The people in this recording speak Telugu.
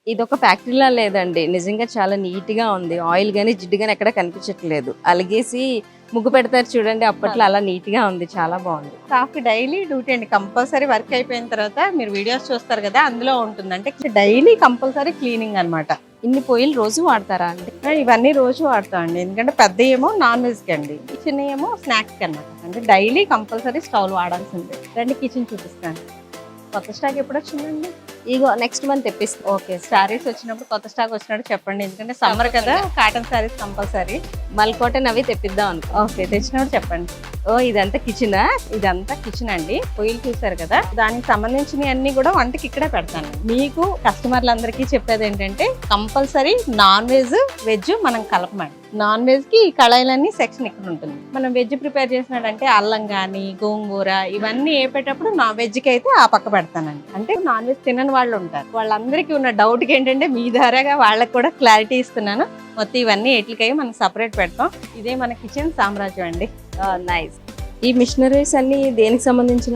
ఇదొక ఫ్యాక్టరీలా లేదండి. నిజంగా చాలా నీట్‌గా ఉంది. ఆయిల్ గాని, జిడ్డు గాని ఎక్కడ కనిపించట్లేదు. అలిగేసి ముగ్గు పెడతారు చూడండి, అప్పట్లో అలా నీట్‌గా ఉంది. చాలా బాగుంది. స్టాఫ్‌కి డైలీ డ్యూటీ అండి. కంపల్సరీ వర్క్ అయిపోయిన తర్వాత మీరు వీడియోస్ చూస్తారు కదా, అందులో ఉంటుంది. అంటే డైలీ కంపల్సరీ క్లీనింగ్ అన్నమాట. ఇన్ని పొయ్యిలు రోజు వాడతారా అండి? ఇవన్నీ రోజు వాడతామండి. ఎందుకంటే పెద్ద ఏమో నాన్ వెజ్‌కి అండి, చిన్న ఏమో స్నాక్స్‌కి అన్నమాట. అంటే డైలీ కంపల్సరీ స్టవ్లు వాడాల్సిందే. రండి కిచెన్ చూపిస్తాను. కొత్త స్టాక్ ఎప్పుడు వచ్చిందండి? ఇగో నెక్స్ట్ మంత్ తెప్పిస్తాం. ఓకే, శారీస్ వచ్చినప్పుడు, కొత్త స్టాక్ వచ్చినప్పుడు చెప్పండి. ఎందుకంటే సమ్మర్ కదా, కాటన్ శారీస్ కంపల్సరీ. మల్కోటన్ అవి తెప్పిద్దాం అనుకో. ఓకే, తెచ్చినప్పుడు చెప్పండి. ఓ ఇదంతా కిచెనా? ఇదంతా కిచెన్ అండి. పొయ్యిలు చూసారు కదా, దానికి సంబంధించిన అన్ని కూడా వంటకి ఇక్కడే పెడతాను. మీకు కస్టమర్లందరికీ చెప్పేది ఏంటంటే కంపల్సరీ నాన్ వెజ్ వెజ్ మనం కలపమండి. నాన్ వెజ్ కి ఈ కళాయిలన్నీ సెక్షన్ ఇక్కడ ఉంటుంది. మనం వెజ్ ప్రిపేర్ చేసినాడంటే అల్లం కానీ, గోంగూర ఇవన్నీ వేపేటప్పుడు నా వెజ్ కి అయితే ఆ పక్క పెడతానండి. అంటే నాన్ వెజ్ తినని వాళ్ళు ఉంటారు, వాళ్ళందరికీ ఉన్న డౌట్ ఏంటంటే మీ ద్వారాగా వాళ్ళకి కూడా క్లారిటీ ఇస్తున్నాను. మొత్తం ఇవన్నీ ఎట్లకై మనం సపరేట్ పెడతాం. ఇదే మన కిచెన్ సామ్రాజ్యం అండి. నైస్. ఈ మిషనరీస్ అన్ని దేనికి సంబంధించిన?